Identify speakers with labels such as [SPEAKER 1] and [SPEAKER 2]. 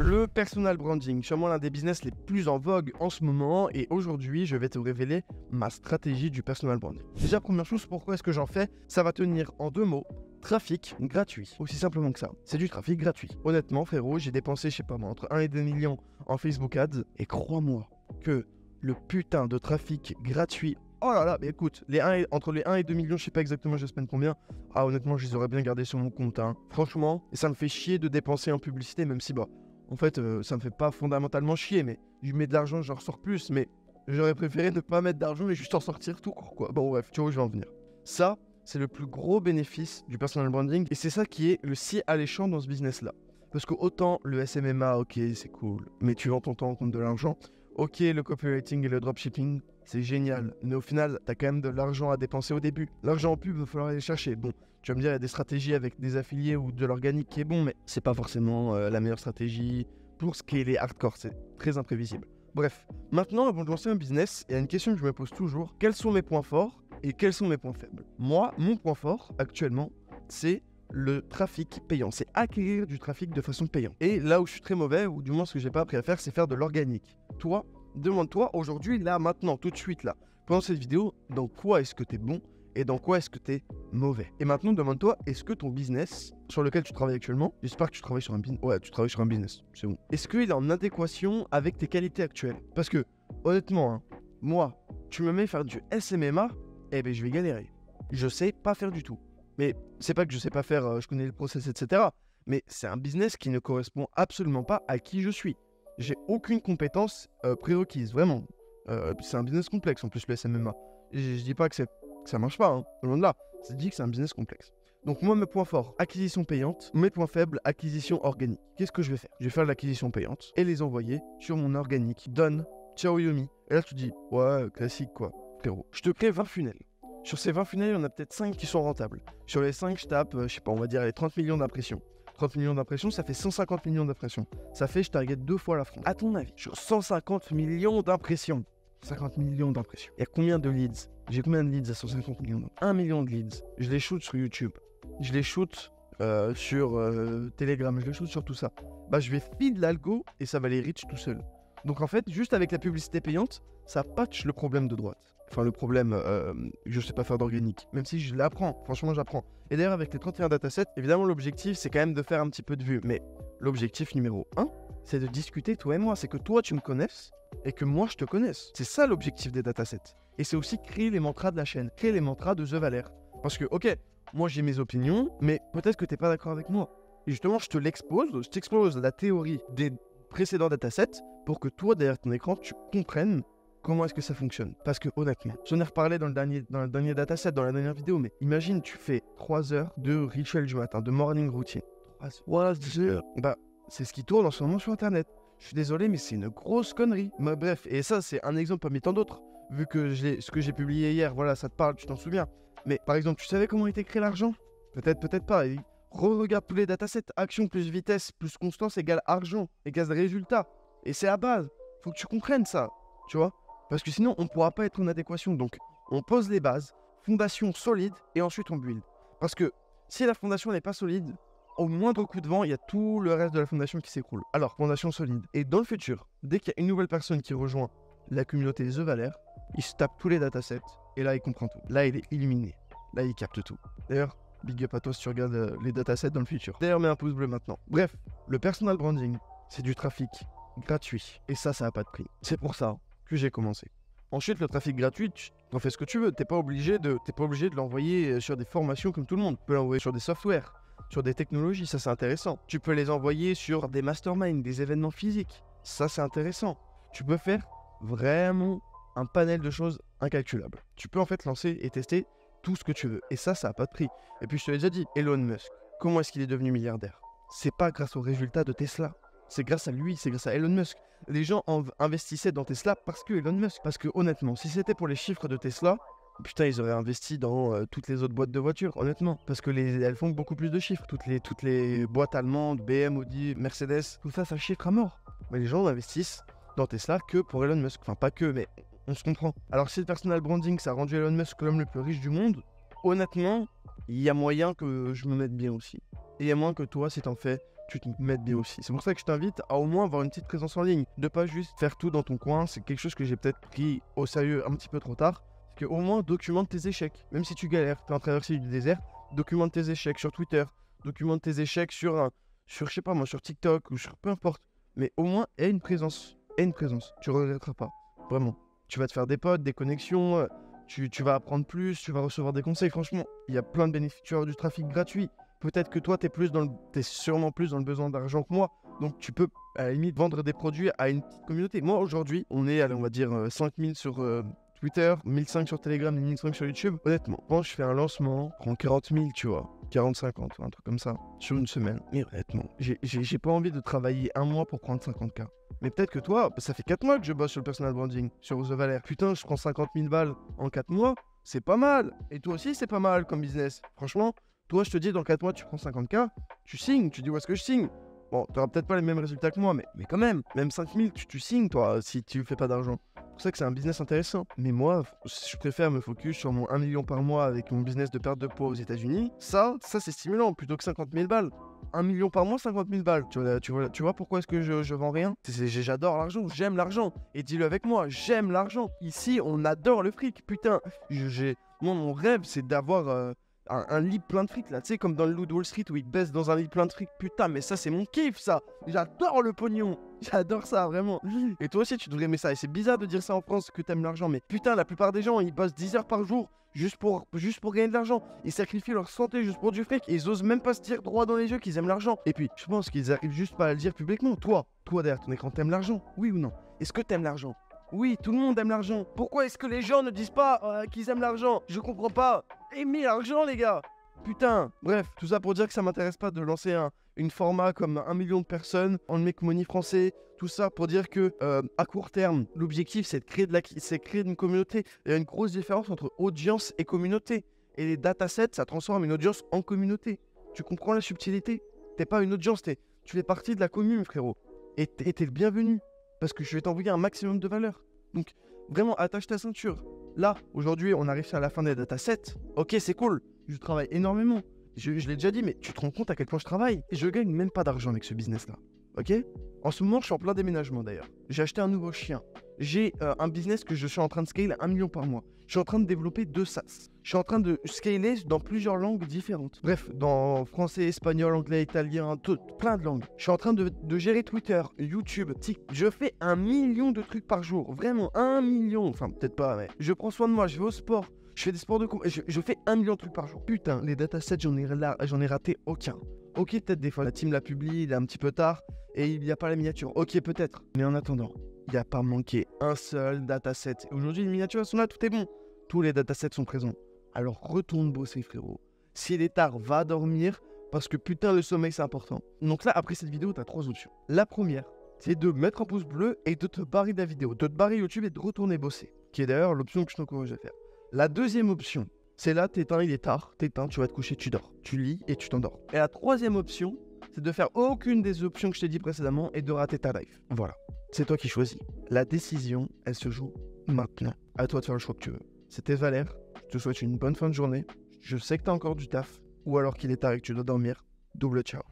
[SPEAKER 1] Le personal branding, sûrement l'un des business les plus en vogue en ce moment, et aujourd'hui je vais te révéler ma stratégie du personal branding. Déjà, première chose, pourquoi est-ce que j'en fais? Ça va tenir en 2 mots: trafic gratuit. Aussi simplement que ça, c'est du trafic gratuit. Honnêtement frérot, j'ai dépensé, je sais pas moi, entre 1 et 2 millions en Facebook Ads, et crois-moi que le putain de trafic gratuit, oh là là, mais écoute, entre les 1 et 2 millions, je sais pas exactement je spend combien. Ah honnêtement, je les aurais bien gardés sur mon compte, hein. Franchement, et ça me fait chier de dépenser en publicité, même si en fait, ça me fait pas fondamentalement chier, mais je mets de l'argent, j'en ressors plus, mais j'aurais préféré ne pas mettre d'argent et juste en sortir tout court, quoi. Bon bref, tu vois où je vais en venir. Ça, c'est le plus gros bénéfice du personal branding, et c'est ça qui est le si alléchant dans ce business-là. Parce que autant le SMMA, ok, c'est cool, mais tu vends ton temps contre de l'argent. Ok, le copywriting et le dropshipping, c'est génial, mais au final, t'as quand même de l'argent à dépenser au début. L'argent en pub, il va falloir aller chercher. Bon, tu vas me dire, il y a des stratégies avec des affiliés ou de l'organique qui est bon, mais c'est pas forcément la meilleure stratégie pour scaler hardcore, c'est très imprévisible. Bref, maintenant, avant de lancer un business, il y a une question que je me pose toujours: quels sont mes points forts et quels sont mes points faibles? Moi, mon point fort, actuellement, c'est le trafic payant, c'est acquérir du trafic de façon payante. Et là où je suis très mauvais, ou du moins ce que j'ai pas appris à faire, c'est faire de l'organique. Toi, demande-toi aujourd'hui, là, maintenant, tout de suite, là, pendant cette vidéo, dans quoi est-ce que t'es bon et dans quoi est-ce que t'es mauvais. Et maintenant, demande-toi, est-ce que ton business sur lequel tu travailles actuellement, j'espère que tu travailles sur un business, ouais, tu travailles sur un business, c'est bon. Est-ce qu'il est en adéquation avec tes qualités actuelles? Parce que, honnêtement, hein, moi, tu me mets faire du SMMA, eh ben je vais galérer. Je sais pas faire du tout. Mais c'est pas que je sais pas faire, je connais le process, etc. Mais c'est un business qui ne correspond absolument pas à qui je suis. J'ai aucune compétence prérequise, vraiment. C'est un business complexe en plus, le SMMA. Je dis pas que ça marche pas, hein, loin de là. C'est dit que c'est un business complexe. Donc moi, mes points forts, acquisition payante. Mes points faibles, acquisition organique. Qu'est-ce que je vais faire? Je vais faire de l'acquisition payante et les envoyer sur mon organique. Donne, ciao Yomi. Et là, tu te dis, ouais, classique quoi, frérot. Je te crée 20 funnels. Sur ces 20 funnels, il y en a peut-être 5 qui sont rentables. Sur les 5, je tape, je sais pas, on va dire les 30 millions d'impressions. 30 millions d'impressions, ça fait 150 millions d'impressions. Ça fait, je target 2 fois la France. À ton avis, sur 150 millions d'impressions, 50 millions d'impressions, il y a combien de leads? J'ai combien de leads à 150 millions? 1 million de leads. Je les shoot sur YouTube. Je les shoot sur Telegram. Je les shoot sur tout ça. Bah, je vais feed l'algo et ça va les reach tout seul. Donc en fait, juste avec la publicité payante, ça patch le problème de droite. Enfin, le problème, je sais pas faire d'organique. Même si je l'apprends, franchement, j'apprends. Et d'ailleurs, avec les 31 datasets, évidemment, l'objectif, c'est quand même de faire un petit peu de vues. Mais l'objectif numéro 1, c'est de discuter, toi et moi. C'est que toi, tu me connaisses et que moi, je te connaisse. C'est ça l'objectif des datasets. Et c'est aussi créer les mantras de la chaîne, créer les mantras de The Valère. Parce que, ok, moi, j'ai mes opinions, mais peut-être que t'es pas d'accord avec moi. Et justement, je t'expose la théorie des précédents datasets pour que toi, derrière ton écran, tu comprennes comment est-ce que ça fonctionne. Parce que honnêtement, j'en ai reparlé dans le dernier dataset, dans la dernière vidéo, mais imagine, tu fais 3 heures de rituel du matin, de morning routine. 3 heures. Bah, c'est ce qui tourne en ce moment sur Internet. Je suis désolé, mais c'est une grosse connerie. Mais bref, et ça, c'est un exemple parmi tant d'autres. Vu que ce que j'ai publié hier, voilà, ça te parle, tu t'en souviens. Mais par exemple, tu savais comment était créé l'argent? Peut-être, peut-être pas. Et regarde tous les datasets. Action plus vitesse plus constance égale argent, égale résultat. Et c'est à base. Faut que tu comprennes ça, tu vois. Parce que sinon, on ne pourra pas être en adéquation. Donc, on pose les bases, fondation solide, et ensuite on build. Parce que si la fondation n'est pas solide, au moindre coup de vent, il y a tout le reste de la fondation qui s'écroule. Alors, fondation solide. Et dans le futur, dès qu'il y a une nouvelle personne qui rejoint la communauté The Valère, il se tape tous les datasets, et là, il comprend tout. Là, il est illuminé. Là, il capte tout. D'ailleurs, big up à toi si tu regardes les datasets dans le futur. D'ailleurs, mets un pouce bleu maintenant. Bref, le personal branding, c'est du trafic gratuit. Et ça n'a pas de prix. C'est pour ça que j'ai commencé. Ensuite, le trafic gratuit, tu en fais ce que tu veux. T'es pas obligé de l'envoyer sur des formations comme tout le monde. Tu peux l'envoyer sur des softwares, sur des technologies, ça c'est intéressant. Tu peux les envoyer sur des masterminds, des événements physiques. Ça c'est intéressant. Tu peux faire vraiment un panel de choses incalculables. Tu peux en fait lancer et tester tout ce que tu veux. Et ça n'a pas de prix. Et puis je te l'ai déjà dit, Elon Musk, comment est-ce qu'il est devenu milliardaire? C'est pas grâce aux résultats de Tesla. C'est grâce à lui, c'est grâce à Elon Musk. Les gens investissaient dans Tesla parce que Elon Musk. Parce que honnêtement, si c'était pour les chiffres de Tesla, putain, ils auraient investi dans toutes les autres boîtes de voitures, honnêtement. Parce que elles font beaucoup plus de chiffres. Toutes les boîtes allemandes, BM, Audi, Mercedes, tout ça, ça chiffre à mort. Mais les gens investissent dans Tesla que pour Elon Musk. Enfin, pas que, mais on se comprend. Alors, si le personal branding, ça a rendu Elon Musk l'homme le plus riche du monde, honnêtement, il y a moyen que je me mette bien aussi. Et il y a moyen que toi, si t'en fais tu te mettes bien aussi. C'est pour ça que je t'invite à au moins avoir une petite présence en ligne, de pas juste faire tout dans ton coin. C'est quelque chose que j'ai peut-être pris au sérieux un petit peu trop tard. C'est qu'au moins documente tes échecs. Même si tu galères, tu es en traversée du désert, documente tes échecs sur Twitter, documente tes échecs sur je sais pas moi, sur TikTok ou sur peu importe. Mais au moins, aie une présence. Aie une présence. Tu regretteras pas. Vraiment. Tu vas te faire des potes, des connexions, tu vas apprendre plus, tu vas recevoir des conseils. Franchement, il y a plein de bénéfices. Tu vas avoir du trafic gratuit. Peut-être que toi, t'es sûrement plus dans le besoin d'argent que moi. Donc, tu peux, à la limite, vendre des produits à une petite communauté. Moi, aujourd'hui, on est, allez, on va dire, 5000 sur Twitter, 1500 sur Telegram, 1500 sur YouTube. Honnêtement, quand je fais un lancement, je prends 40 000, tu vois. 40-50, un truc comme ça, sur une semaine. Mais honnêtement, j'ai pas envie de travailler un mois pour prendre 50K. Mais peut-être que toi, ça fait 4 mois que je bosse sur le personal branding, sur The Valère. Putain, je prends 50 000 balles en 4 mois, c'est pas mal. Et toi aussi, c'est pas mal comme business. Franchement, toi, je te dis, dans 4 mois, tu prends 50K, tu signes, tu dis où est-ce que je signe. Bon, t'auras peut-être pas les mêmes résultats que moi, mais quand même 5 000, tu signes, toi, si tu fais pas d'argent. C'est pour ça que c'est un business intéressant. Mais moi, je préfère me focus sur mon 1 million par mois avec mon business de perte de poids aux États-Unis. Ça c'est stimulant, plutôt que 50 000 balles. 1 million par mois, 50 000 balles. Tu vois pourquoi est-ce que je vends rien? J'adore l'argent, j'aime l'argent. Et dis-le avec moi, j'aime l'argent. Ici, on adore le fric. Putain, moi, mon rêve, c'est d'avoir un lit plein de fric, là. Tu sais, comme dans le Loup de Wall Street où il baisse dans un lit plein de fric. Putain, mais ça, c'est mon kiff, ça. J'adore le pognon. J'adore ça, vraiment. Et toi aussi, tu devrais aimer ça. Et c'est bizarre de dire ça en France, que t'aimes l'argent. Mais putain, la plupart des gens, ils bossent 10 heures par jour juste pour gagner de l'argent. Ils sacrifient leur santé juste pour du fric. Et ils osent même pas se dire droit dans les yeux qu'ils aiment l'argent. Et puis, je pense qu'ils arrivent juste pas à le dire publiquement. Toi derrière ton écran, t'aimes l'argent? Oui ou non? Est-ce que t'aimes l'argent? Oui, tout le monde aime l'argent. Pourquoi est-ce que les gens ne disent pas qu'ils aiment l'argent? Je comprends pas. Aimez l'argent, les gars. Putain. Bref, tout ça pour dire que ça m'intéresse pas de lancer une format comme 1 million de personnes en make money français. Tout ça pour dire que à court terme, l'objectif c'est de créer une communauté. Il y a une grosse différence entre audience et communauté. Et les datasets, ça transforme une audience en communauté. Tu comprends la subtilité? T'es pas une audience, tu fais partie de la commune, frérot. Et t'es le bienvenu. Parce que je vais t'envoyer un maximum de valeur. Donc, vraiment, attache ta ceinture. Là, aujourd'hui, on arrive à la fin des datasets. Ok, c'est cool. Je travaille énormément. Je l'ai déjà dit, mais tu te rends compte à quel point je travaille. Et je gagne même pas d'argent avec ce business-là. Ok? En ce moment, je suis en plein déménagement d'ailleurs. J'ai acheté un nouveau chien. J'ai un business que je suis en train de scaler à 1 million par mois. Je suis en train de développer 2 SaaS. Je suis en train de scaler dans plusieurs langues différentes. Bref, dans français, espagnol, anglais, italien, plein de langues. Je suis en train de gérer Twitter, YouTube, TikTok. Je fais 1 million de trucs par jour. Vraiment, 1 million. Enfin, peut-être pas, mais je prends soin de moi, je vais au sport. Je fais des sports de combat. Je fais 1 million de trucs par jour. Putain, les datasets, j'en ai raté aucun. Ok, peut-être des fois, la team la publie, il est un petit peu tard et il n'y a pas la miniature. Ok, peut-être. Mais en attendant, il n'y a pas manqué un seul dataset. Aujourd'hui, les miniatures sont là, tout est bon. Tous les datasets sont présents. Alors retourne bosser, frérot. S'il est tard, va dormir parce que putain, le sommeil, c'est important. Donc là, après cette vidéo, tu as 3 options. La première, c'est de mettre un pouce bleu et de te barrer de la vidéo, de te barrer YouTube et de retourner bosser. Qui est d'ailleurs l'option que je t'encourage à faire. La deuxième option, c'est là, t'éteins, il est tard, t'éteins, tu vas te coucher, tu dors. Tu lis et tu t'endors. Et la troisième option, c'est de faire aucune des options que je t'ai dit précédemment et de rater ta life. Voilà, c'est toi qui choisis. La décision, elle se joue maintenant. À toi de faire le choix que tu veux. C'était Valère, je te souhaite une bonne fin de journée. Je sais que t'as encore du taf, ou alors qu'il est tard et que tu dois dormir. Double ciao.